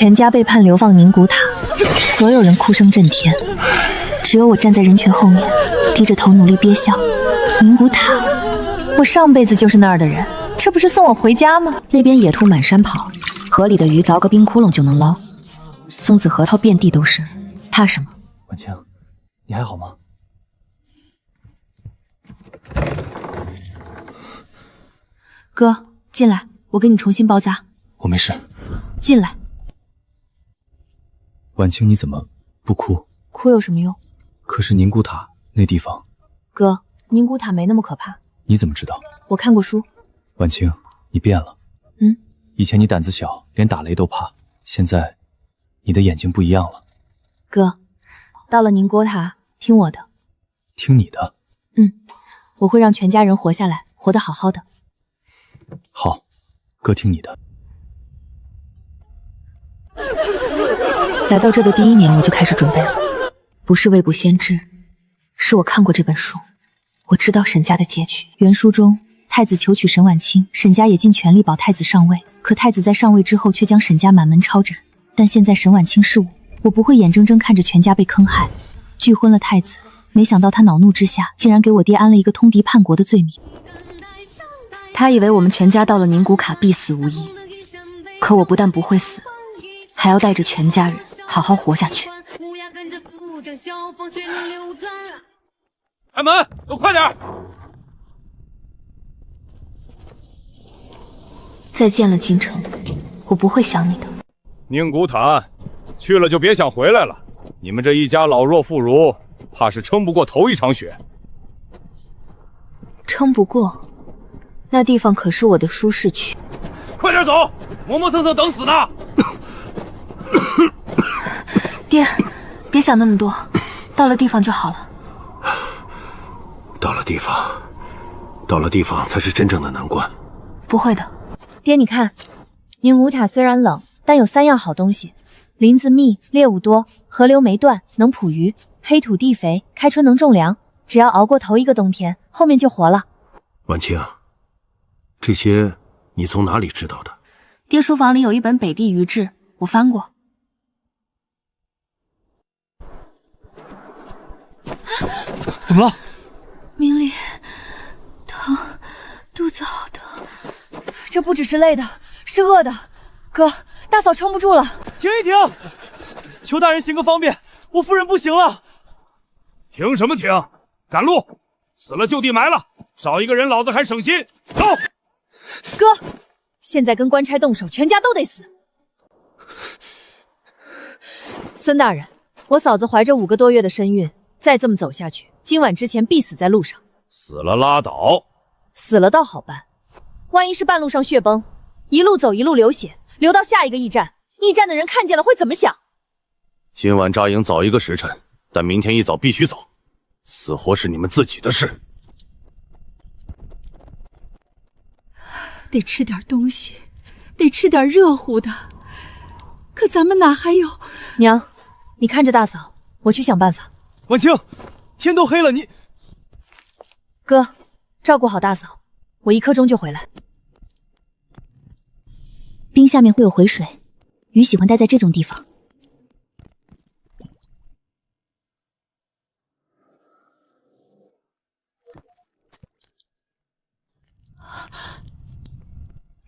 全家被判流放宁古塔，所有人哭声震天，只有我站在人群后面，低着头努力憋笑。宁古塔，我上辈子就是那儿的人，这不是送我回家吗？那边野兔满山跑，河里的鱼凿个冰窟窿就能捞，松子核桃遍地都是，怕什么？婉清，你还好吗？哥，进来，我给你重新包扎。我没事。进来。婉清，你怎么不哭？哭有什么用？可是宁古塔那地方……哥，宁古塔没那么可怕。你怎么知道？我看过书。婉清，你变了。以前你胆子小，连打雷都怕，现在你的眼睛不一样了。哥，到了宁古塔，听我的。听你的？我会让全家人活下来，活得好好的。好，哥听你的。来到这的第1年，我就开始准备了，不是未卜先知，是我看过这本书，我知道沈家的结局。原书中，太子求娶沈婉清，沈家也尽全力保太子上位，可太子在上位之后，却将沈家满门抄斩。但现在沈婉清是我不会眼睁睁看着全家被坑害，拒婚了太子。没想到他恼怒之下，竟然给我爹安了一个通敌叛国的罪名。他以为我们全家到了宁古塔必死无疑，可我不但不会死，还要带着全家人好好活下去。开门，都快点！再见了，京城，我不会想你的。宁古塔，去了就别想回来了。你们这一家老弱妇孺，怕是撑不过头一场雪。撑不过？那地方可是我的舒适区。快点走，磨磨蹭蹭等死呢！爹，别想那么多，到了地方就好了。到了地方才是真正的难关。不会的，爹，你看，宁古塔虽然冷，但有3样好东西：林子密，猎物多，河流没断，能捕鱼，黑土地肥，开春能种粮。只要熬过头一个冬天，后面就活了。婉清，这些你从哪里知道的？爹书房里有一本《北地渔志》，我翻过。怎么了？明里疼，肚子好疼。这不只是累的，是饿的。哥，大嫂撑不住了。停一停！求大人行个方便，我夫人不行了。停什么停？赶路！死了就地埋了，少一个人老子还省心。走！哥，现在跟官差动手，全家都得死。孙大人，我嫂子怀着5个多月的身孕，再这么走下去，今晚之前必死在路上。死了拉倒，死了倒好办，万一是半路上血崩，一路走一路流血，流到下一个驿站，驿站的人看见了会怎么想？今晚扎营早1个时辰，但明天一早必须走，死活是你们自己的事。得吃点东西，得吃点热乎的，可咱们哪还有？娘，你看着大嫂，我去想办法。婉清，天都黑了，你……哥，照顾好大嫂，我1刻钟就回来。冰下面会有回水，鱼喜欢待在这种地方。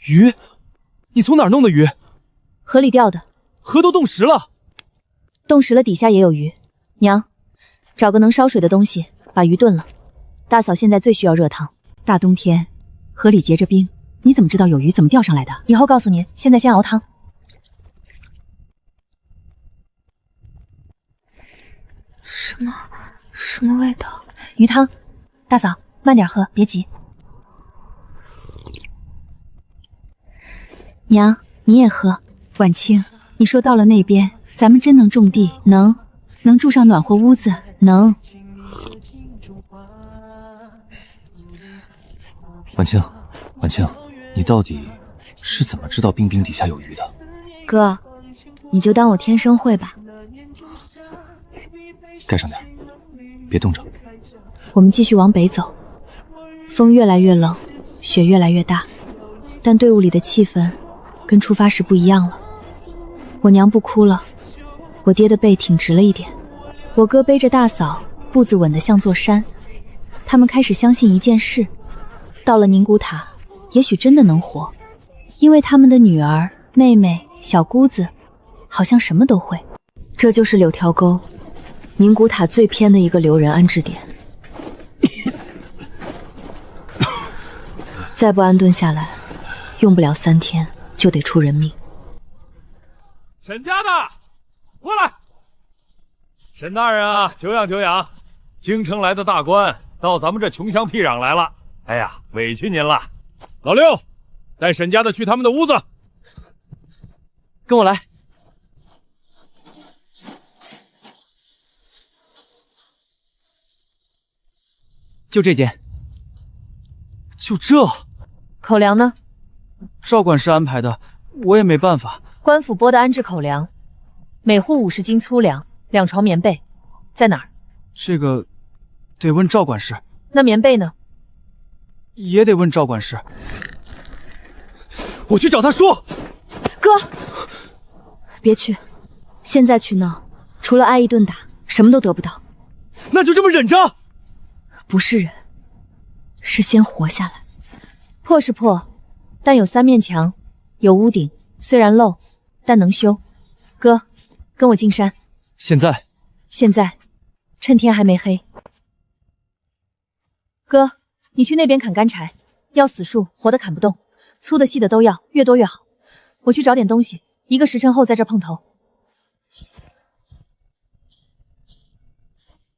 鱼？你从哪儿弄的鱼？河里钓的。河都冻实了。冻实了，底下也有鱼。娘，找个能烧水的东西，把鱼炖了。大嫂现在最需要热汤。大冬天，河里结着冰，你怎么知道有鱼怎么钓上来的？以后告诉您，现在先熬汤。什么味道？鱼汤。大嫂，慢点喝，别急。娘，你也喝。婉清，你说到了那边，咱们真能种地？能住上暖和屋子？能。婉清，你到底是怎么知道冰冰底下有鱼的？哥，你就当我天生会吧。盖上点，别冻着。我们继续往北走，风越来越冷，雪越来越大，但队伍里的气氛跟出发时不一样了。我娘不哭了，我爹的背挺直了一点，我哥背着大嫂，步子稳得像座山。他们开始相信一件事，到了宁古塔，也许真的能活，因为他们的女儿、妹妹、小姑子，好像什么都会。这就是柳条沟，宁古塔最偏的一个留人安置点。再不安顿下来，用不了3天就得出人命。沈家的，过来！沈大人啊，久仰久仰，京城来的大官到咱们这穷乡僻壤来了，哎呀，委屈您了。老六，带沈家的去他们的屋子。跟我来。就这间。就这？口粮呢？赵管事安排的，我也没办法。官府拨的安置口粮，每户50斤粗粮，2床棉被，在哪儿？这个得问赵管事。那棉被呢？也得问赵管事。我去找他说。哥，别去，现在去闹，除了挨一顿打，什么都得不到。那就这么忍着？不是忍，是先活下来。破是破，但有3面墙，有屋顶，虽然漏，但能修。哥，跟我进山。现在？现在，趁天还没黑。哥，你去那边砍干柴，要死树，活的砍不动，粗的细的都要，越多越好。我去找点东西，1个时辰后在这碰头。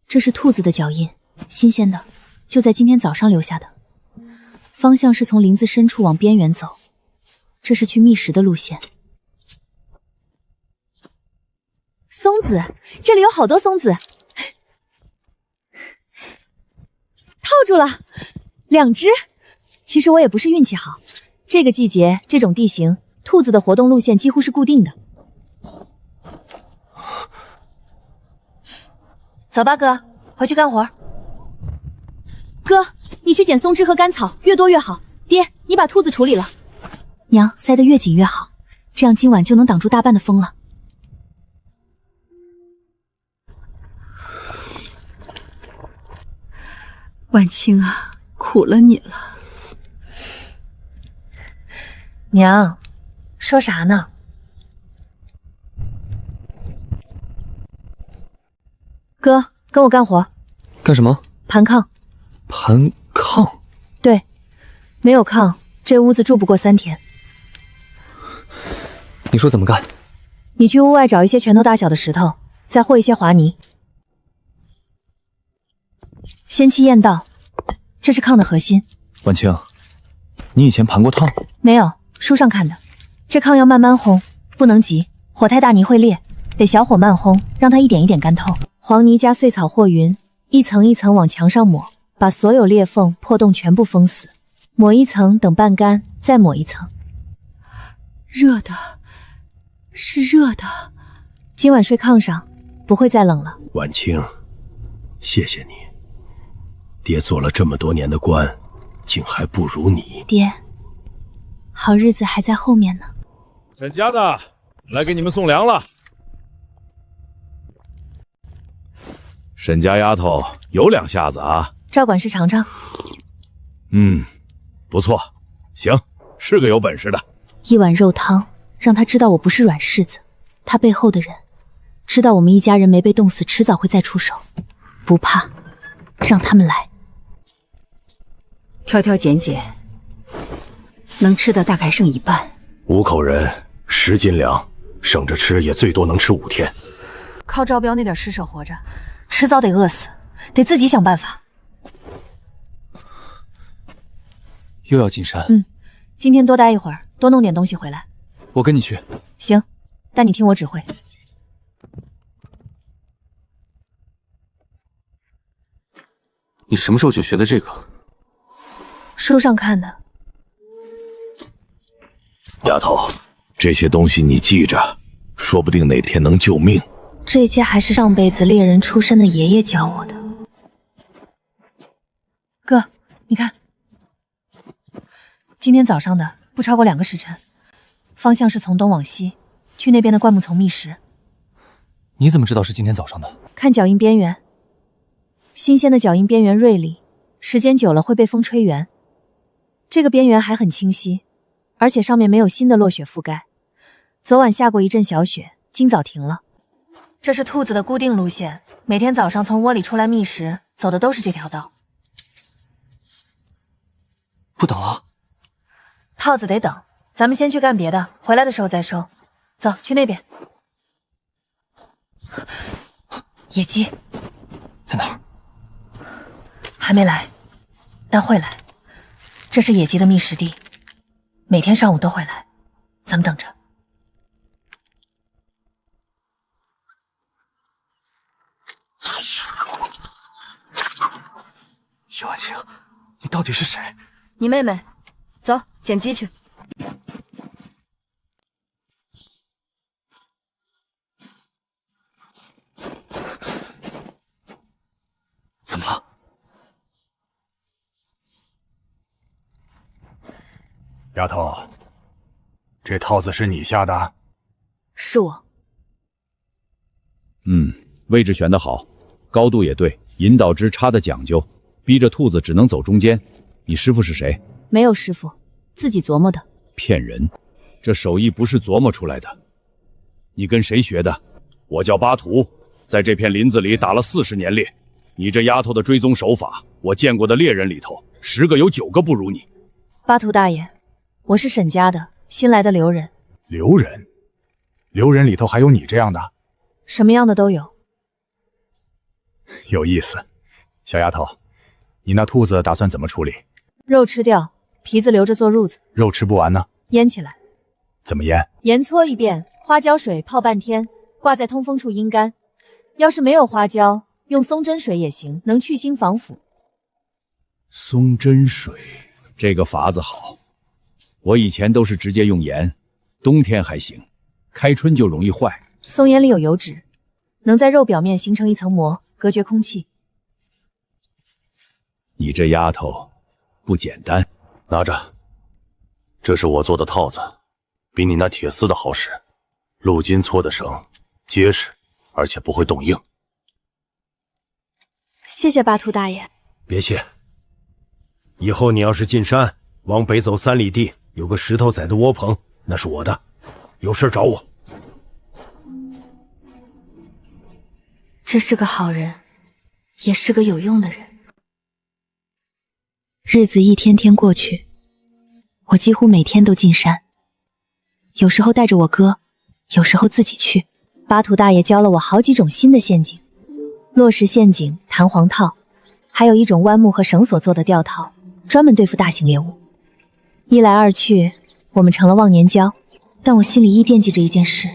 这是兔子的脚印，新鲜的，就在今天早上留下的。方向是从林子深处往边缘走，这是去觅食的路线。松子，这里有好多松子，套住了，2只。其实我也不是运气好，这个季节这种地形，兔子的活动路线几乎是固定的。走吧，哥，回去干活。哥，你去捡松枝和干草，越多越好。爹，你把兔子处理了。娘，塞得越紧越好，这样今晚就能挡住大半的风了。婉清啊，苦了你了。娘，说啥呢？哥，跟我干活。干什么？盘炕。盘炕？对，没有炕，这屋子住不过3天。你说怎么干？你去屋外找一些拳头大小的石头，再和一些滑泥，先期验道，这是炕的核心。婉清，你以前盘过炕？没有，书上看的。这炕要慢慢烘，不能急，火太大泥会裂，得小火慢烘，让它一点一点干透。黄泥加碎草和匀，一层一层往墙上抹，把所有裂缝破洞全部封死。抹一层，等半干，再抹一层。热的，是热的。今晚睡炕上，不会再冷了。婉清，谢谢你。爹做了这么多年的官，竟还不如你。爹，好日子还在后面呢。沈家的，来给你们送粮了。沈家丫头有2下子啊。赵管事尝尝。不错，行，是个有本事的。一碗肉汤，让他知道我不是软柿子。他背后的人，知道我们一家人没被冻死，迟早会再出手。不怕，让他们来。挑挑拣拣，能吃的大概剩1半。 5口人10斤粮，省着吃也最多能吃5天。靠招标那点施舍活着，迟早得饿死，得自己想办法。又要进山？今天多待一会儿，多弄点东西回来。我跟你去。行，但你听我指挥。你什么时候就学的这个？书上看的。丫头，这些东西你记着，说不定哪天能救命。这些还是上辈子猎人出身的爷爷教我的。哥，你看，今天早上的不超过2个时辰，方向是从东往西，去那边的灌木丛觅食。你怎么知道是今天早上的？看脚印边缘，新鲜的脚印边缘锐利，时间久了会被风吹圆。这个边缘还很清晰，而且上面没有新的落雪覆盖。昨晚下过一阵小雪，今早停了。这是兔子的固定路线，每天早上从窝里出来觅食，走的都是这条道。不等了，套子得等，咱们先去干别的，回来的时候再收。走，去那边。野鸡在哪儿？还没来，但会来。这是野鸡的觅食地，每天上午都会来，咱们等着。叶婉清，你到底是谁？你妹妹，走，捡鸡去。怎么了？丫头，这套子是你下的？是我。位置选得好，高度也对，引导之差的讲究，逼着兔子只能走中间。你师傅是谁？没有师傅，自己琢磨的。骗人！这手艺不是琢磨出来的。你跟谁学的？我叫巴图，在这片林子里打了40年猎。你这丫头的追踪手法，我见过的猎人里头10个有9个不如你。巴图大爷，我是沈家的新来的留人。留人？留人里头还有你这样的？什么样的都有。有意思。小丫头，你那兔子打算怎么处理？肉吃掉，皮子留着做褥子。肉吃不完呢？腌起来。怎么腌？盐搓一遍，花椒水泡半天，挂在通风处阴干。要是没有花椒，用松针水也行，能去腥防腐。松针水，这个法子好。我以前都是直接用盐，冬天还行，开春就容易坏。松盐里有油脂，能在肉表面形成一层膜，隔绝空气。你这丫头不简单。拿着，这是我做的套子，比你那铁丝的好使，镀金搓的绳结实，而且不会冻硬。谢谢巴图大爷。别谢。以后你要是进山，往北走3里地，有个石头仔的窝棚，那是我的，有事找我。这是个好人，也是个有用的人。日子一天天过去，我几乎每天都进山，有时候带着我哥，有时候自己去。巴图大爷教了我好几种新的陷阱，落石陷阱、弹簧套，还有一种弯木和绳索做的吊套，专门对付大型猎物。一来二去，我们成了忘年交。但我心里一惦记着一件事，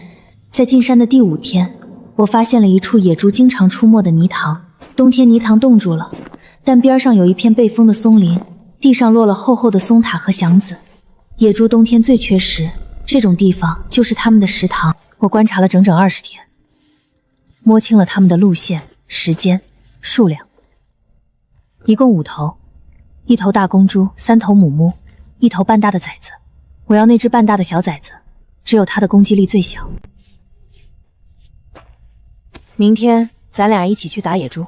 在进山的第5天，我发现了一处野猪经常出没的泥塘。冬天泥塘冻住了，但边上有一片被封的松林，地上落了厚厚的松塔和祥子。野猪冬天最缺食，这种地方就是他们的食堂。我观察了整整20天，摸清了他们的路线、时间、数量，一共5头，1头大公猪，3头母木，1头半大的崽子。我要那只半大的小崽子，只有它的攻击力最小。明天咱俩一起去打野猪。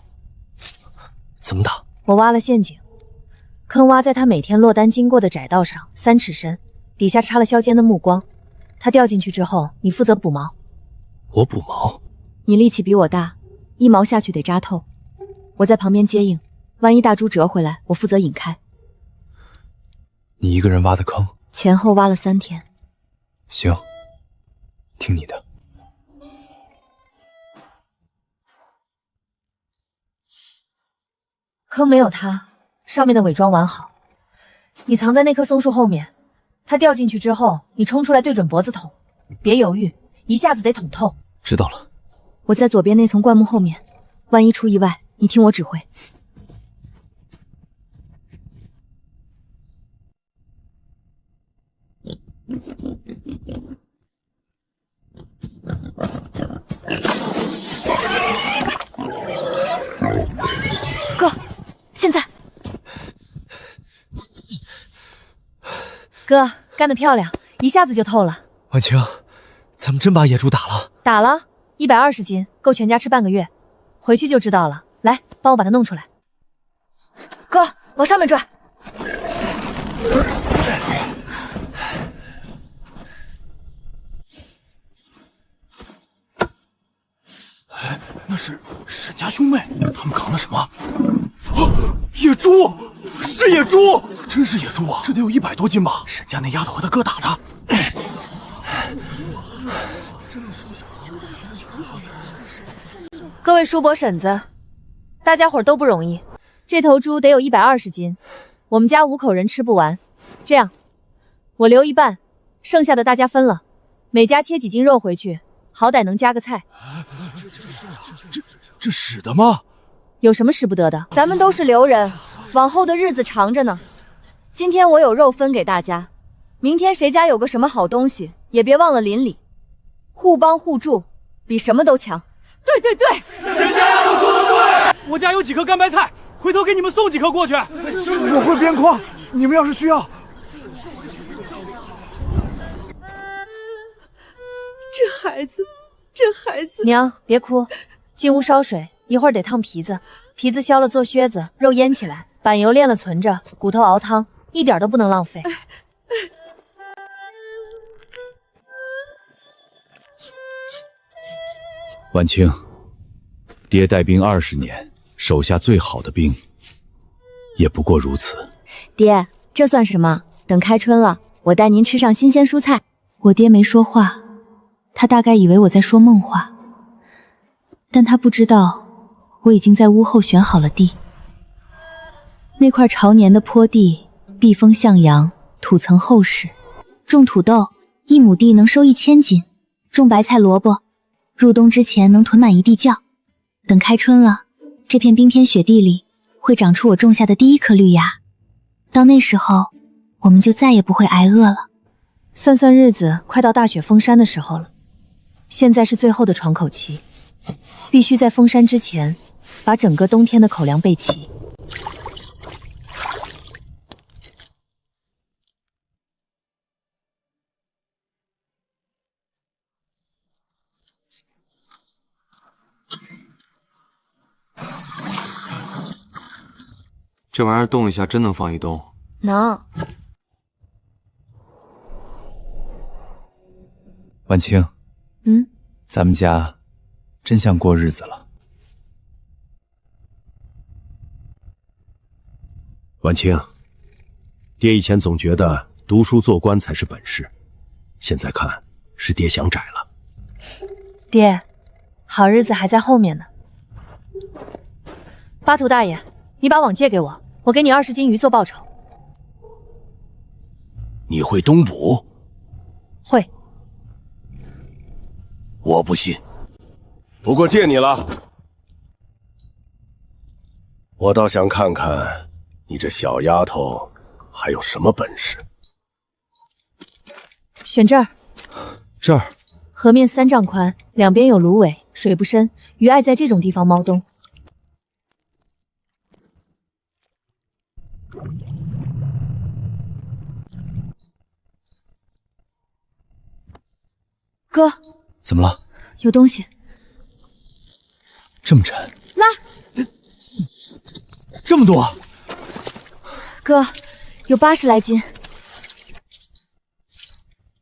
怎么打？我挖了陷阱，坑挖在他每天落单经过的窄道上3尺深，底下插了削尖的木桩。他掉进去之后，你负责补毛。我补毛？你力气比我大，1毛下去得扎透。我在旁边接应，万一大猪折回来，我负责引开。你一个人挖的坑？前后挖了3天。行，听你的。坑没有他，上面的伪装完好。你藏在那棵松树后面，他掉进去之后，你冲出来对准脖子捅，别犹豫，一下子得捅透。知道了。我在左边那丛灌木后面，万一出意外，你听我指挥。哥，现在！哥，干得漂亮，一下子就透了。婉清，咱们真把野猪打了？打了，120斤，够全家吃半个月。回去就知道了。来，帮我把它弄出来。哥，往上面拽。那是沈家兄妹，他们扛的什么？哦，野猪，是野猪，真是野猪啊！这得有100多斤吧？沈家那丫头和他哥打的。各位叔伯婶子，大家伙儿都不容易，这头猪得有120斤，我们家5口人吃不完。这样，我留一半，剩下的大家分了，每家切几斤肉回去，好歹能加个菜。这使得吗？有什么使不得的？咱们都是留人，往后的日子长着呢。今天我有肉分给大家，明天谁家有个什么好东西，也别忘了邻里，互帮互助，比什么都强。对对对，沈家丫头说的对，我家有几颗干白菜，回头给你们送几颗过去。我会边框，你们要是需要。这孩子。娘，别哭，进屋烧水，一会儿得烫皮子，皮子削了做靴子，肉腌起来，板油炼了存着，骨头熬汤，一点都不能浪费。婉清，爹带兵20年，手下最好的兵，也不过如此。爹，这算什么？等开春了，我带您吃上新鲜蔬菜。我爹没说话，他大概以为我在说梦话，但他不知道我已经在屋后选好了地。那块朝年的坡地，避风向阳，土层厚实，种土豆，1亩地能收1000斤；种白菜萝卜，入冬之前能囤满一地窖。等开春了，这片冰天雪地里会长出我种下的第1颗绿芽。到那时候，我们就再也不会挨饿了。算算日子，快到大雪封山的时候了。现在是最后的喘口期，必须在封山之前，把整个冬天的口粮备齐。这玩意儿冻一下，真能放一冬？能。婉清，咱们家真像过日子了。婉清，爹以前总觉得读书做官才是本事，现在看是爹想窄了。爹，好日子还在后面呢。巴图大爷，你把网借给我，我给你20斤鱼做报酬。你会东捕？会。我不信。不过借你了。我倒想看看你这小丫头还有什么本事。选这儿。这儿。河面3丈宽，两边有芦苇，水不深，鱼爱在这种地方猫冬。哥，怎么了？有东西。这么沉？拉！这么多？哥，有80来斤。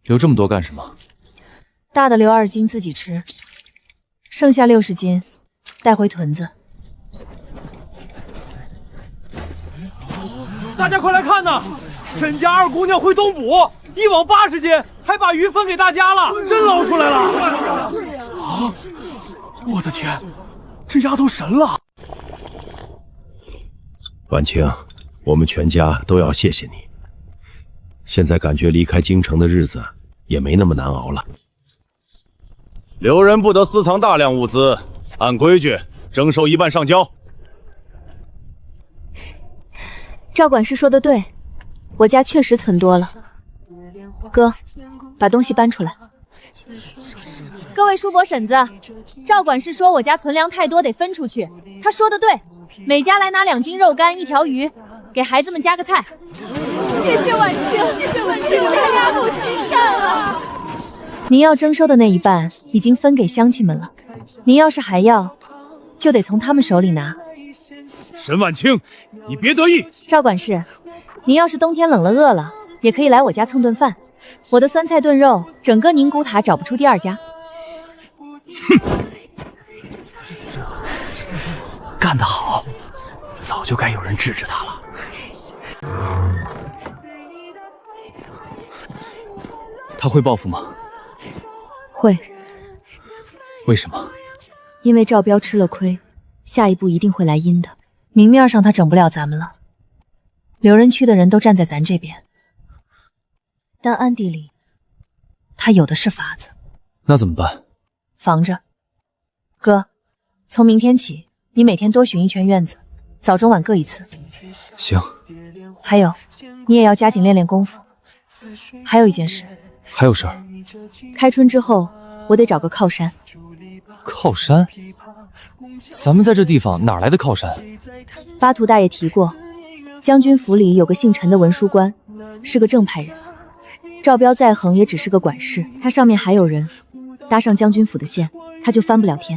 留这么多干什么？大的留2斤自己吃，剩下60斤带回屯子。大家快来看呐！沈家二姑娘会东捕，一网80斤，还把鱼分给大家了，真捞出来了！啊！我的天，这丫头神了！婉清，我们全家都要谢谢你。现在感觉离开京城的日子也没那么难熬了。留人不得私藏大量物资，按规矩征收1半上交。赵管事说的对，我家确实存多了。哥，把东西搬出来。各位叔伯婶子，赵管事说我家存粮太多，得分出去。他说的对，每家来拿2斤肉干，1条鱼，给孩子们加个菜。谢谢婉清，谢谢婉清，家丫头心善啊！您要征收的那一半已经分给乡亲们了，您要是还要，就得从他们手里拿。沈晚清，你别得意。赵管事，您要是冬天冷了饿了，也可以来我家蹭顿饭。我的酸菜炖肉，整个宁古塔找不出第二家。哼，干得好，早就该有人制止他了。他会报复吗？会。为什么？因为赵彪吃了亏，下一步一定会来阴的。明面上他整不了咱们了，留人区的人都站在咱这边，但暗地里他有的是法子。那怎么办？防着。哥，从明天起，你每天多巡一圈院子，早中晚各一次。行。还有，你也要加紧练练功夫。还有一件事。还有事儿？开春之后，我得找个靠山。靠山？咱们在这地方哪来的靠山？巴图大爷提过，将军府里有个姓陈的文书官，是个正派人。赵彪再横也只是个管事，他上面还有人，搭上将军府的线，他就翻不了天。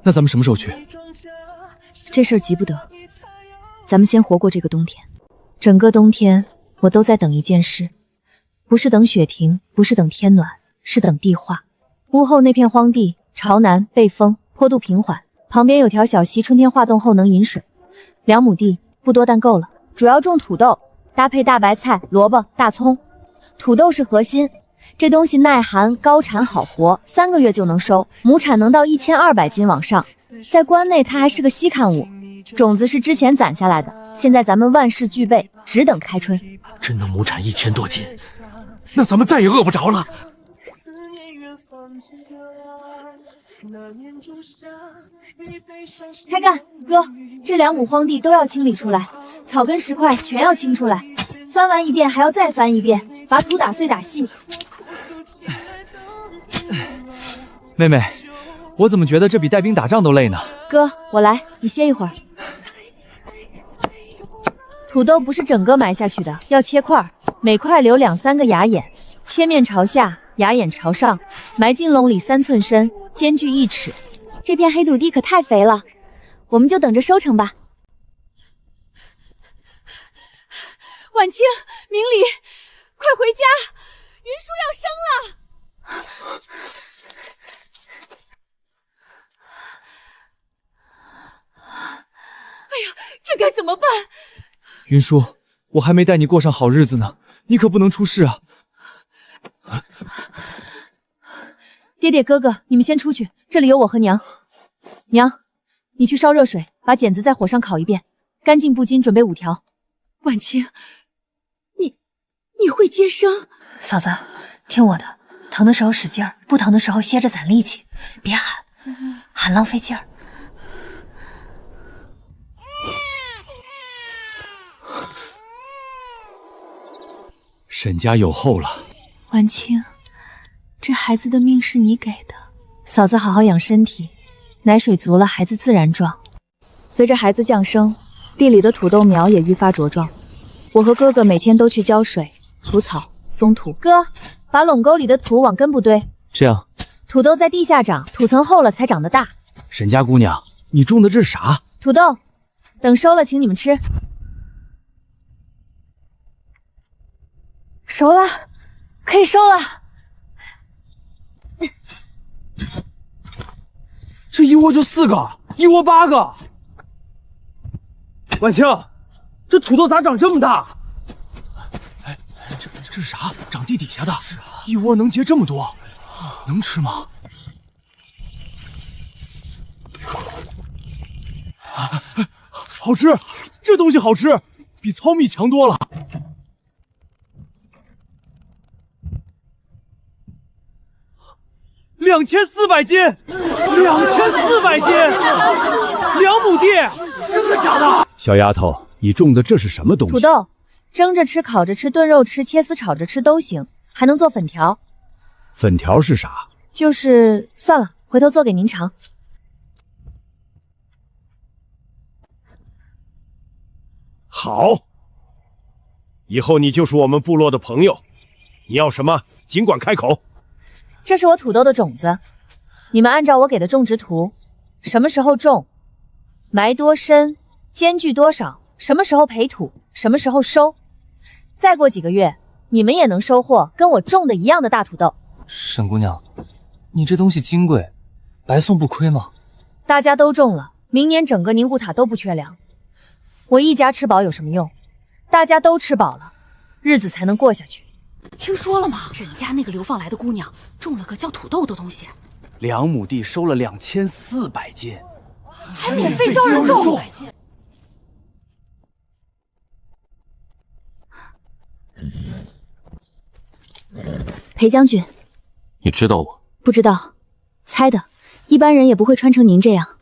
那咱们什么时候去？这事儿急不得，咱们先活过这个冬天。整个冬天，我都在等一件事。不是等雪停，不是等天暖，是等地化。屋后那片荒地，朝南背风，坡度平缓，旁边有条小溪，春天化冻后能引水。2亩地，不多但够了。主要种土豆，搭配大白菜、萝卜、大葱。土豆是核心，这东西耐寒、高产、好活，3个月就能收，亩产能到1200斤往上。在关内它还是个稀罕物，种子是之前攒下来的，现在咱们万事俱备，只等开春。真能亩产1000多斤。那咱们再也饿不着了。开干，哥，这2亩荒地都要清理出来，草根石块全要清出来，翻完一遍还要再翻一遍，把土打碎打细。妹妹，我怎么觉得这比带兵打仗都累呢？哥，我来，你歇一会儿。土豆不是整个埋下去的，要切块，每块留2、3个牙眼，切面朝下，牙眼朝上，埋进笼里3寸深，间距1尺。这片黑土地可太肥了，我们就等着收成吧。婉清、明理，快回家，云舒要生了。哎呀，这该怎么办？云舒，我还没带你过上好日子呢，你可不能出事啊！爹爹哥哥，你们先出去，这里有我和娘。娘，你去烧热水，把剪子在火上烤一遍，干净布巾准备5条。婉清，你会接生？嫂子，听我的，疼的时候使劲儿，不疼的时候歇着攒力气，别喊，喊浪费劲儿。沈家有后了。婉清，这孩子的命是你给的，嫂子好好养身体，奶水足了，孩子自然壮。随着孩子降生，地里的土豆苗也愈发茁壮。我和哥哥每天都去浇水、除草、松土。哥，把垄沟里的土往根部堆，这样土豆在地下长，土层厚了才长得大。沈家姑娘，你种的这是啥？土豆，等收了请你们吃。熟了，可以收了。这一窝就4个，一窝8个。婉清，这土豆咋长这么大？哎，这是啥？长地底下的，一窝能结这么多，能吃吗？好吃，这东西好吃，比糙米强多了。2400斤，2400斤，2亩地，真的假的？小丫头，你种的这是什么东西？土豆，蒸着吃、烤着吃、炖肉吃、切丝炒着吃都行，还能做粉条。粉条是啥？就是算了，回头做给您尝。好，以后你就是我们部落的朋友，你要什么尽管开口。这是我土豆的种子，你们按照我给的种植图，什么时候种，埋多深，间距多少，什么时候培土，什么时候收。再过几个月，你们也能收获跟我种的一样的大土豆。沈姑娘，你这东西金贵，白送不亏吗？大家都种了，明年整个宁古塔都不缺粮。我一家吃饱有什么用？大家都吃饱了，日子才能过下去。听说了吗？沈家那个流放来的姑娘种了个叫土豆的东西，2亩地收了2400斤，还免费教人种。裴将军，你知道我？不知道，猜的。一般人也不会穿成您这样。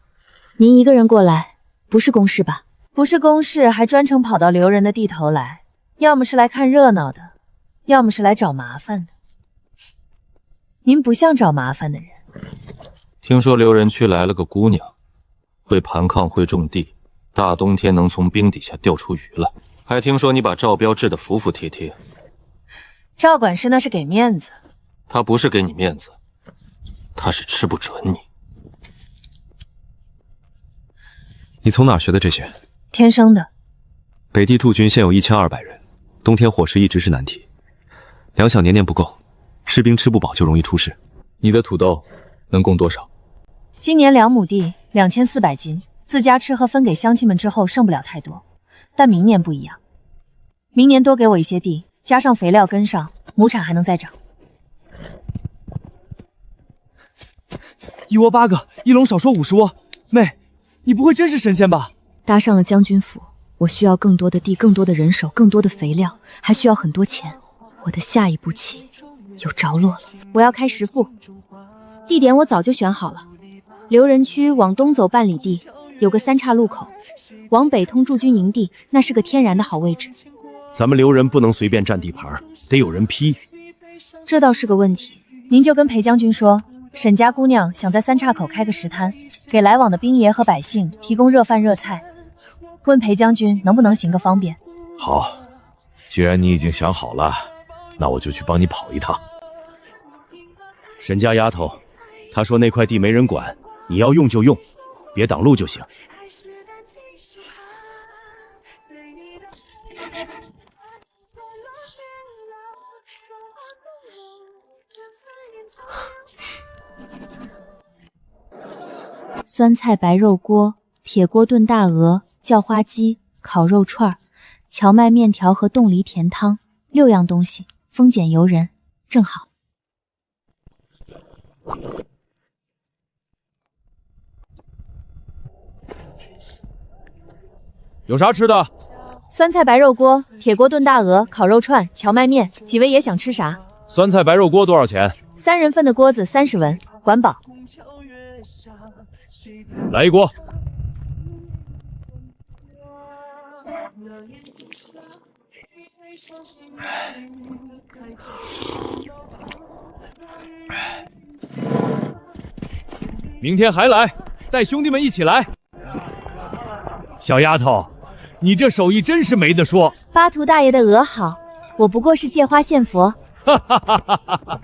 您一个人过来，不是公事吧？不是公事，还专程跑到刘人的地头来，要么是来看热闹的，要么是来找麻烦的。您不像找麻烦的人。听说刘人区来了个姑娘，会盘炕，会种地，大冬天能从冰底下钓出鱼来。还听说你把赵彪治得服服帖帖。赵管事那是给面子，他不是给你面子，他是吃不准你。你从哪学的这些？天生的。北地驻军现有1200人，冬天伙食一直是难题，粮饷年年不够，士兵吃不饱就容易出事。你的土豆能供多少？今年2亩地2400斤，自家吃和分给乡亲们之后剩不了太多，但明年不一样，明年多给我一些地，加上肥料跟上，亩产还能再涨。一窝8个，一笼少说50窝。妹，你不会真是神仙吧？搭上了将军府，我需要更多的地，更多的人手，更多的肥料，还需要很多钱。我的下一步棋有着落了。我要开10副，地点我早就选好了。刘人区往东走半里地，有个3岔路口，往北通驻军营地，那是个天然的好位置。咱们刘人不能随便占地盘，得有人批。这倒是个问题，您就跟裴将军说，沈家姑娘想在3岔口开个食摊，给来往的兵爷和百姓提供热饭热菜。问裴将军能不能行个方便。好，既然你已经想好了，那我就去帮你跑一趟。沈家丫头，她说那块地没人管，你要用就用，别挡路就行。酸菜白肉锅、铁锅炖大鹅、叫花鸡、烤肉串、荞麦面条和冻梨甜汤，6样东西，丰俭由人，正好。有啥吃的？酸菜白肉锅、铁锅炖大鹅、烤肉串、荞麦面，几位爷想吃啥？酸菜白肉锅多少钱？3人份的锅子30文，管饱。来一锅。明天还来，带兄弟们一起来。小丫头，你这手艺真是没得说。巴图大爷的鹅好，我不过是借花献佛。哈哈哈哈哈哈。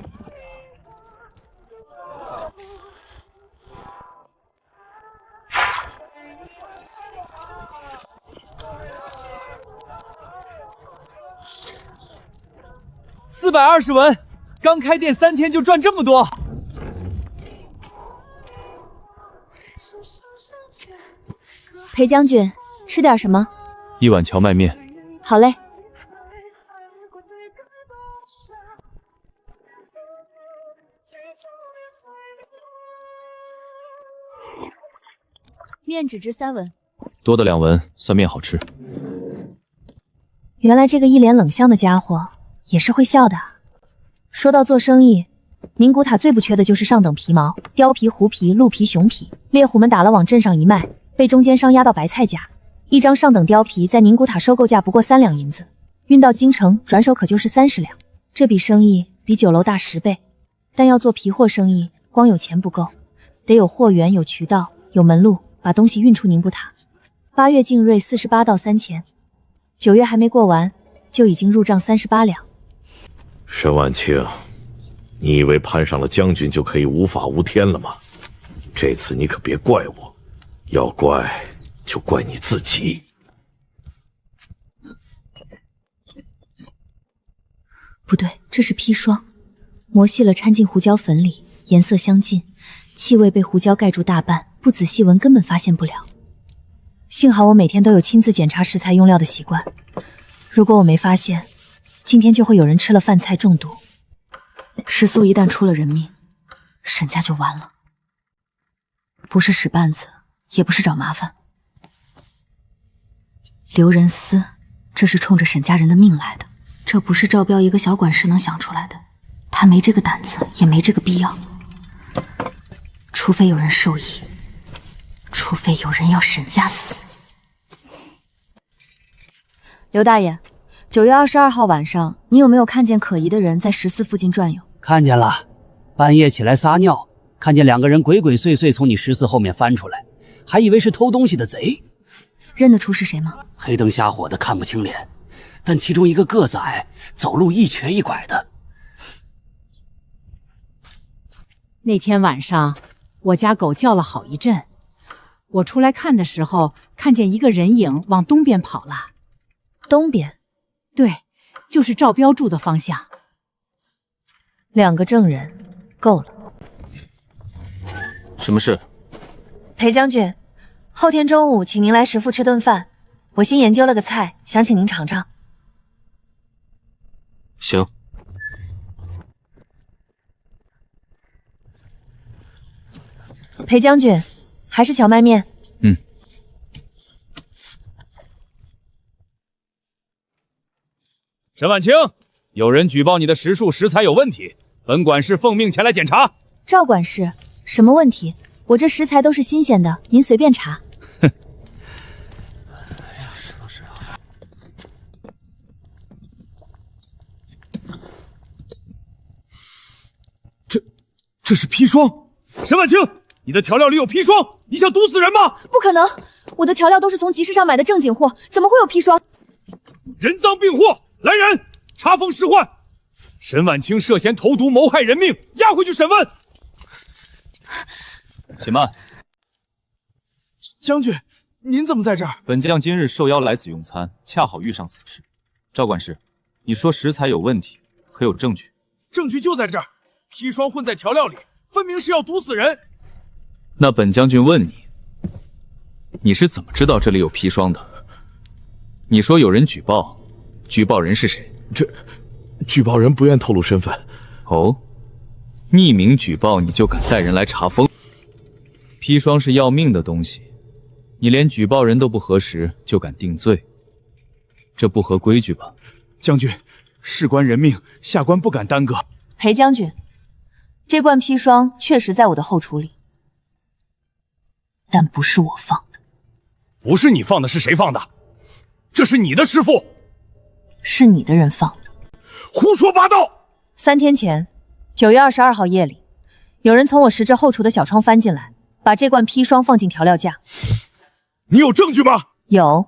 420文，刚开店3天就赚这么多。裴将军，吃点什么？1碗荞麦面。好嘞。面只值3文，多的2文，算面好吃。原来这个一脸冷笑的家伙也是会笑的。说到做生意，宁古塔最不缺的就是上等皮毛，貂皮、狐皮、鹿皮、熊皮。猎户们打了往镇上一卖，被中间商压到白菜价。一张上等貂皮在宁古塔收购价不过3两银子，运到京城转手可就是30两。这笔生意比酒楼大10倍。但要做皮货生意，光有钱不够，得有货源、有渠道、有门路，把东西运出宁古塔。8月净锐48到3000。9月还没过完，就已经入账38两。沈晚清，你以为攀上了将军就可以无法无天了吗？这次你可别怪我，要怪就怪你自己。不对，这是砒霜，磨细了掺进胡椒粉里，颜色相近，气味被胡椒盖住大半，不仔细闻根本发现不了。幸好我每天都有亲自检查食材用料的习惯，如果我没发现，今天就会有人吃了饭菜中毒。石素一旦出了人命，沈家就完了。不是使绊子，也不是找麻烦。刘仁思，这是冲着沈家人的命来的，这不是赵彪一个小管事能想出来的，他没这个胆子，也没这个必要。除非有人授意，除非有人要沈家死。刘大爷，9月22号晚上，你有没有看见可疑的人在石寺附近转悠？看见了，半夜起来撒尿，看见2个人鬼鬼祟祟从你石寺后面翻出来，还以为是偷东西的贼。认得出是谁吗？黑灯瞎火的看不清脸，但其中一个个子矮，走路一瘸一拐的。那天晚上，我家狗叫了好一阵，我出来看的时候，看见一个人影往东边跑了。东边？对，就是赵彪住的方向。2个证人，够了。什么事？裴将军，后天中午请您来石府吃顿饭，我新研究了个菜，想请您尝尝。行。裴将军，还是荞麦面。沈晚清，有人举报你的食材有问题，本管事奉命前来检查。赵管事，什么问题？我这食材都是新鲜的，您随便查。哼。这是砒霜！沈晚清，你的调料里有砒霜，你想毒死人吗？不可能，我的调料都是从集市上买的正经货，怎么会有砒霜？人赃并获！来人，查封释换！沈晚清涉嫌投毒谋害人命，押回去审问。且慢，将军，您怎么在这儿？本将今日受邀来此用餐，恰好遇上此事。赵管事，你说食材有问题，可有证据？证据就在这儿，砒霜混在调料里，分明是要毒死人。那本将军问你，你是怎么知道这里有砒霜的？你说有人举报，举报人是谁？举报人不愿透露身份。哦，匿名举报你就敢带人来查封？砒霜是要命的东西，你连举报人都不核实就敢定罪，这不合规矩吧？将军，事关人命，下官不敢耽搁。裴将军，这罐砒霜确实在我的后厨里，但不是我放的。不是你放的，是谁放的？这是你的师傅，是你的人放的。胡说八道！3天前，9月22号夜里，有人从我石这后厨的小窗翻进来，把这罐砒霜放进调料架。你有证据吗？有。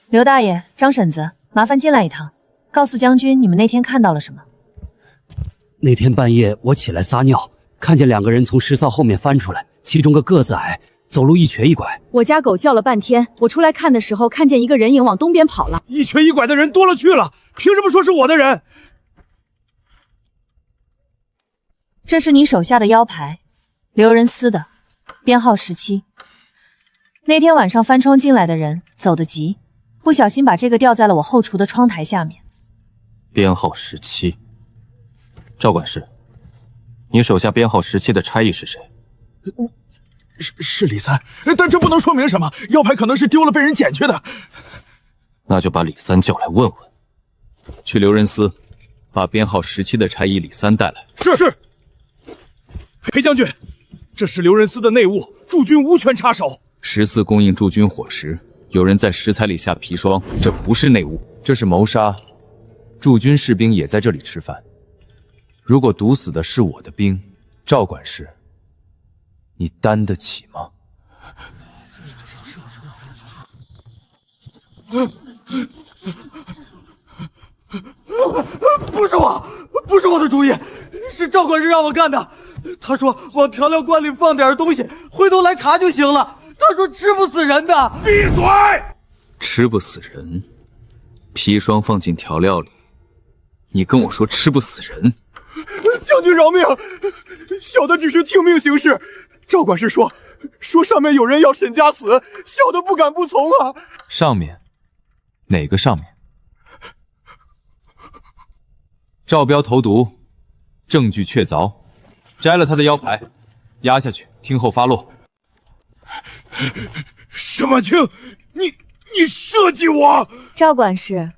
刘大爷、张婶子，麻烦进来一趟，告诉将军你们那天看到了什么。那天半夜我起来撒尿，看见2个人从石灶后面翻出来，其中个子矮，走路一瘸一拐。我家狗叫了半天，我出来看的时候，看见一个人影往东边跑了。一瘸一拐的人多了去了，凭什么说是我的人？这是你手下的腰牌，刘仁思的，编号17。那天晚上翻窗进来的人走得急，不小心把这个掉在了我后厨的窗台下面。编号17。赵管事，你手下编号17的差役是谁？是李三，但这不能说明什么，腰牌可能是丢了被人捡去的。那就把李三叫来问问。去刘仁思，把编号17的差役李三带来。是。裴将军，这是刘仁思的内务，驻军无权插手。14供应驻军伙食，有人在食材里下砒霜，这不是内务，这是谋杀。驻军士兵也在这里吃饭，如果毒死的是我的兵，赵管事，你担得起吗？不是我的主意，是赵管事让我干的。他说往调料罐里放点东西，回头来查就行了。他说吃不死人的。闭嘴！吃不死人，砒霜放进调料里，你跟我说吃不死人？将军饶命，小的只是听命行事。赵管事说上面有人要沈家死，小的不敢不从啊。上面？哪个上面？赵彪投毒，证据确凿，摘了他的腰牌，压下去，听候发落。沈婉清，你设计我！赵管事，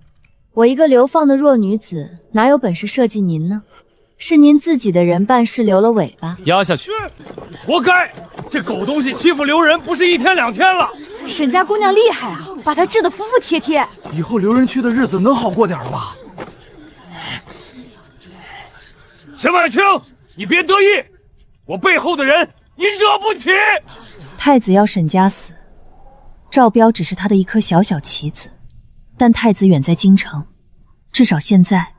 我一个流放的弱女子，哪有本事设计您呢？是您自己的人办事留了尾巴。压下去！活该！这狗东西欺负刘仁，不是1天2天了。沈家姑娘厉害啊，把她治得服服帖帖。以后刘仁去的日子能好过点了吧？沈婉清，你别得意，我背后的人你惹不起。太子要沈家死，赵彪只是他的一颗小小棋子，但太子远在京城，至少现在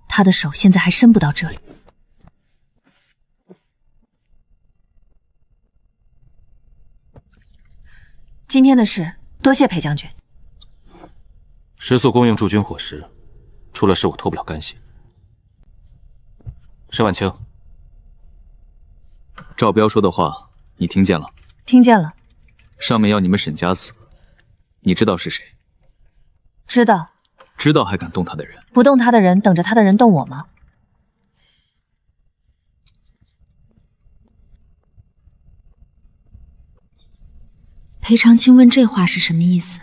他的手现在还伸不到这里。今天的事，多谢裴将军。食宿供应驻军伙食，出了事我脱不了干系。沈婉清，赵彪说的话你听见了？听见了。上面要你们沈家死，你知道是谁？知道。知道还敢动他的人？不动他的人，等着他的人动我吗？裴长青问这话是什么意思？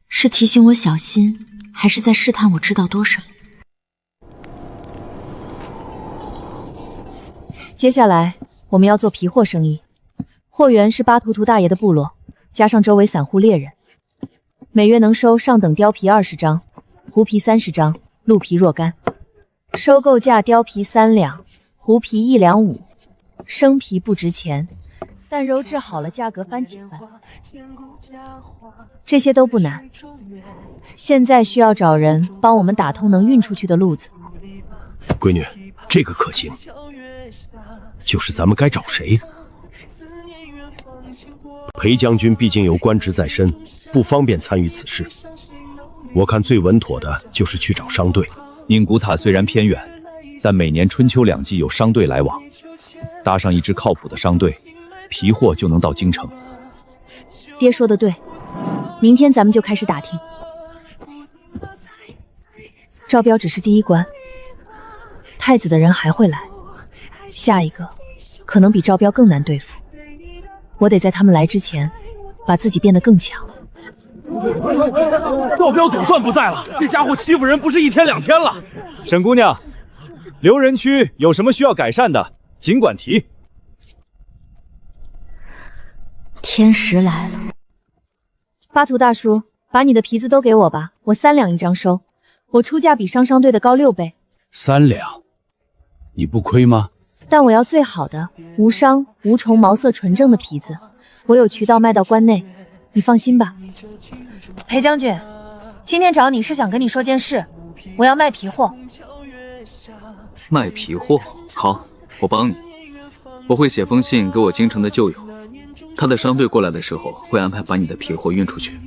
是提醒我小心，还是在试探我知道多少？接下来我们要做皮货生意，货源是巴图图大爷的部落，加上周围散户猎人，每月能收上等貂皮20张，狐皮30张，鹿皮若干。收购价貂皮3两，狐皮1两5，生皮不值钱，但揉制好了价格翻几番。这些都不难，现在需要找人帮我们打通能运出去的路子。闺女，这个可行，就是咱们该找谁？裴将军毕竟有官职在身，不方便参与此事。我看最稳妥的就是去找商队。宁古塔虽然偏远，但每年春秋2季有商队来往，搭上一支靠谱的商队，皮货就能到京城。爹说的对，明天咱们就开始打听。赵彪只是第一关，太子的人还会来，下一个可能比赵彪更难对付。我得在他们来之前，把自己变得更强。赵彪总算不在了，这家伙欺负人不是1天2天了。沈姑娘，留人区有什么需要改善的，尽管提。天时来了，巴图大叔，把你的皮子都给我吧，我3两1张收，我出价比商队的高6倍。3两，你不亏吗？但我要最好的，无伤无虫、毛色纯正的皮子，我有渠道卖到关内，你放心吧。裴将军，今天找你是想跟你说件事，我要卖皮货。卖皮货？好，我帮你。我会写封信给我京城的旧友，他的商队过来的时候会安排把你的皮货运出去。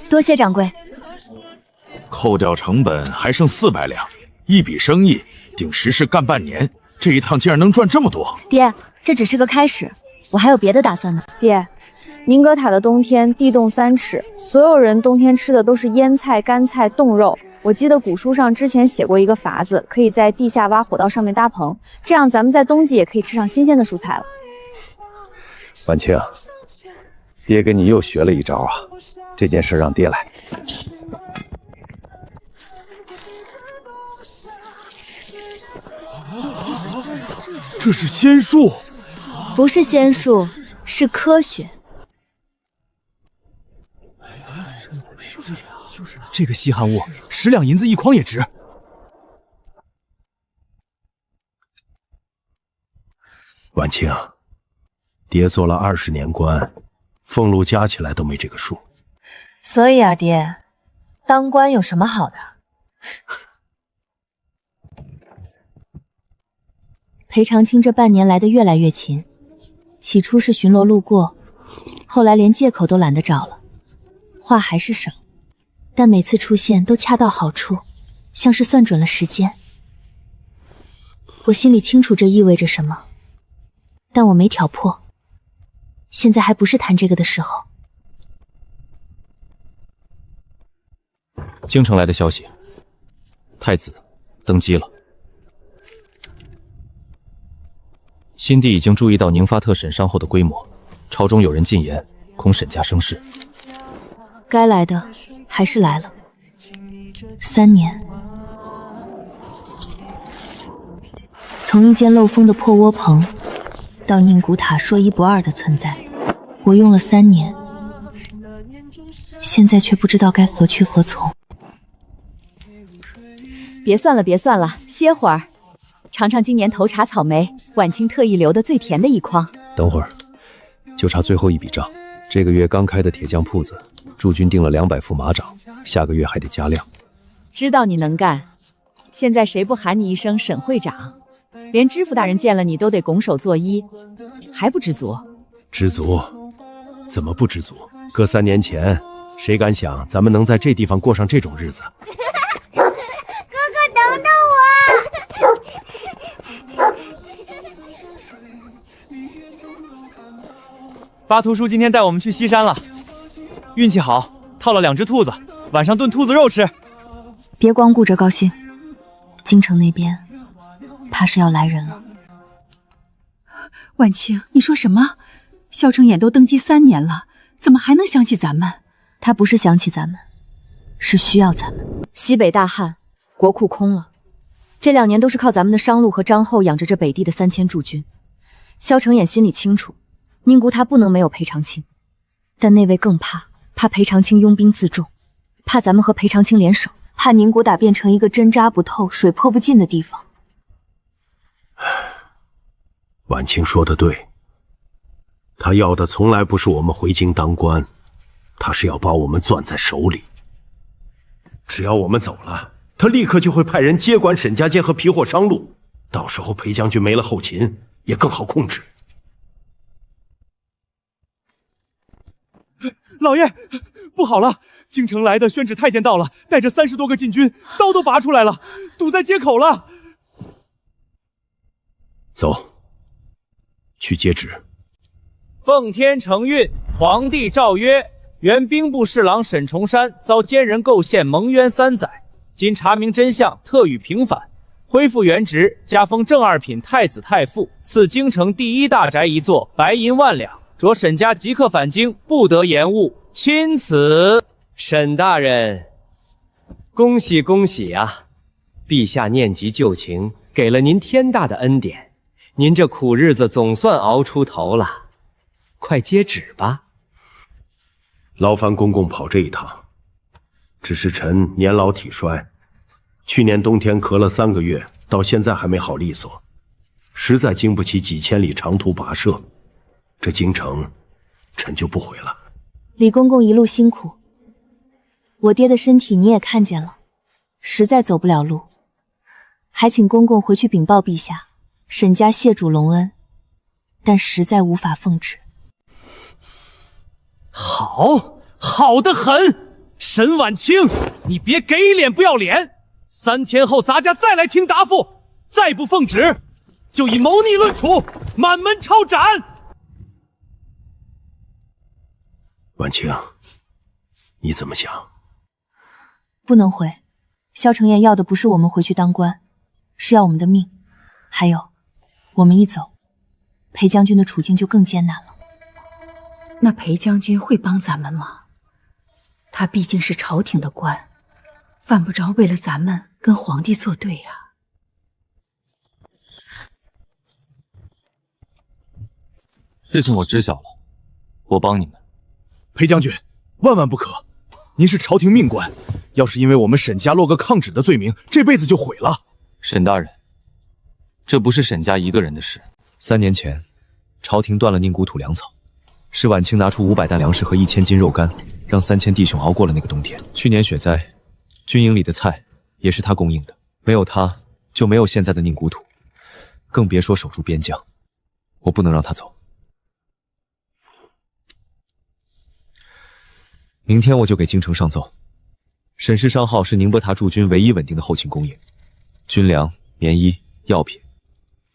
多谢掌柜。扣掉成本还剩400两，一笔生意顶实事干半年，这一趟竟然能赚这么多。爹，这只是个开始，我还有别的打算呢。爹，宁格塔的冬天地冻3尺，所有人冬天吃的都是腌菜、干菜、冻肉。我记得古书上之前写过一个法子，可以在地下挖火道上面搭棚，这样咱们在冬季也可以吃上新鲜的蔬菜了。婉清，爹跟你又学了一招啊！这件事让爹来。这是仙术？不是仙术，是科学。这个稀罕物10两银子1筐也值。婉清，爹做了20年官，俸禄加起来都没这个数。所以啊，爹，当官有什么好的？裴长青这半年来的越来越勤，起初是巡逻路过，后来连借口都懒得找了，话还是少，但每次出现都恰到好处，像是算准了时间。我心里清楚这意味着什么，但我没挑破。现在还不是谈这个的时候。京城来的消息，太子登基了。新帝已经注意到宁发特审商后的规模，朝中有人进言，恐沈家生事。该来的还是来了。3年，从一间漏风的破窝棚，到宁古塔说一不二的存在，我用了3年，现在却不知道该何去何从。别算了，别算了，歇会儿，尝尝今年头茶草莓，晚清特意留的最甜的一筐。等会儿，就差最后一笔账。这个月刚开的铁匠铺子，驻军订了200副马掌，下个月还得加量。知道你能干，现在谁不喊你一声沈会长？连知府大人见了你都得拱手作揖，还不知足？知足？怎么不知足？搁3年前，谁敢想咱们能在这地方过上这种日子？等等我！巴图叔今天带我们去西山了，运气好，套了2只兔子，晚上炖兔子肉吃。别光顾着高兴，京城那边怕是要来人了。婉清，你说什么？萧承衍都登基3年了，怎么还能想起咱们？他不是想起咱们，是需要咱们。西北大旱，国库空了，这2年都是靠咱们的商路和张后养着这北地的3000驻军。萧承衍心里清楚，宁国他不能没有裴长青，但那位更怕裴长青拥兵自重，怕咱们和裴长青联手，怕宁国打变成一个针扎不透、水泼不进的地方。婉清说的对，他要的从来不是我们回京当官，他是要把我们攥在手里。只要我们走了，他立刻就会派人接管沈家街和皮货商路，到时候裴将军没了后勤，也更好控制。老爷，不好了！京城来的宣旨太监到了，带着30多个禁军，刀都拔出来了，堵在街口了。走，去接旨。奉天承运，皇帝诏曰：原兵部侍郎沈重山遭奸人构陷，蒙冤3载，今查明真相，特予平反，恢复原职，加封正2品太子太傅，赐京城第1大宅1座，白银1万两。着沈家即刻返京，不得延误。钦此。沈大人，恭喜恭喜啊！陛下念及旧情，给了您天大的恩典，您这苦日子总算熬出头了。快接旨吧。劳烦公公跑这一趟，只是臣年老体衰，去年冬天咳了3个月，到现在还没好利索，实在经不起几千里长途跋涉。这京城，臣就不回了。李公公一路辛苦，我爹的身体你也看见了，实在走不了路，还请公公回去禀报陛下，沈家谢主隆恩，但实在无法奉旨。好得很，沈婉清，你别给脸不要脸！3天后咱家再来听答复，再不奉旨，就以谋逆论处，满门抄斩。婉清，你怎么想？不能回，萧承衍要的不是我们回去当官，是要我们的命。还有，我们一走，裴将军的处境就更艰难了。那裴将军会帮咱们吗？他毕竟是朝廷的官，犯不着为了咱们跟皇帝作对呀。事情我知晓了，我帮你们。裴将军，万万不可！您是朝廷命官，要是因为我们沈家落个抗旨的罪名，这辈子就毁了。沈大人，这不是沈家一个人的事。3年前，朝廷断了宁古土粮草，是晚清拿出500担粮食和1000斤肉干，让3000弟兄熬过了那个冬天。去年雪灾，军营里的菜也是他供应的，没有他就没有现在的宁古土，更别说守住边疆。我不能让他走。明天我就给京城上奏，沈氏商号是宁波塔驻军唯一稳定的后勤供应，军粮、棉衣、药品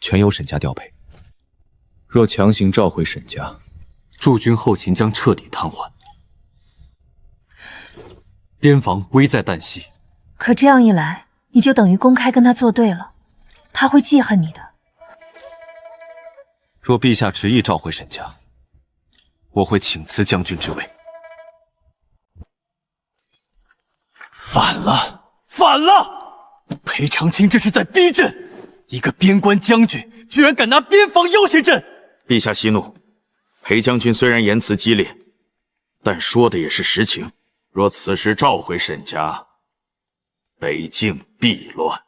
全由沈家调配。若强行召回沈家，驻军后勤将彻底瘫痪，边防危在旦夕。可这样一来，你就等于公开跟他作对了，他会记恨你的。若陛下执意召回沈家，我会请辞将军之位。反了，反了！裴长青这是在逼朕，一个边关将军居然敢拿边防要挟朕！陛下息怒，裴将军虽然言辞激烈，但说的也是实情。若此时召回沈家，北境必乱。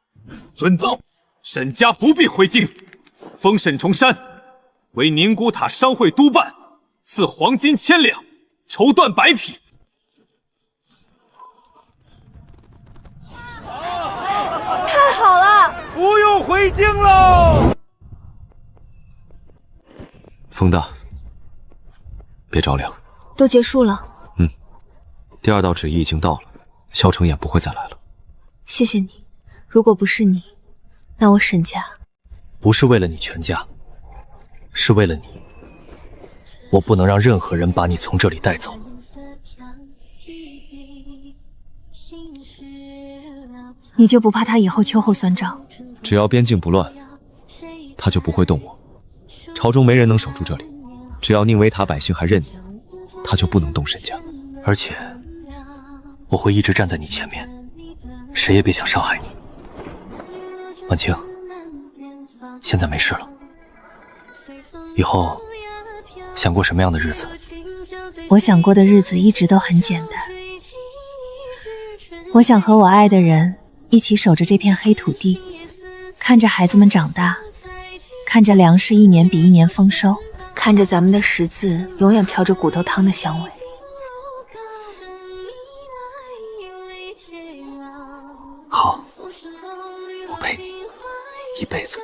遵报，沈家不必回京，封沈重山为宁古塔商会督办，赐黄金1000两，绸缎100匹。太好了，不用回京喽！风大，别着凉。都结束了。第2道旨意已经到了，萧承衍不会再来了。谢谢你，如果不是你，那我沈家不是为了你全家，是为了你。我不能让任何人把你从这里带走。你就不怕他以后秋后算账？只要边境不乱，他就不会动我。朝中没人能守住这里，只要宁维塔百姓还认你，他就不能动沈家。而且我会一直站在你前面，谁也别想伤害你。婉清，现在没事了，以后想过什么样的日子？我想过的日子一直都很简单，我想和我爱的人一起守着这片黑土地，看着孩子们长大，看着粮食一年比一年丰收，看着咱们的十字永远飘着骨头汤的香味。好，我陪你一辈子。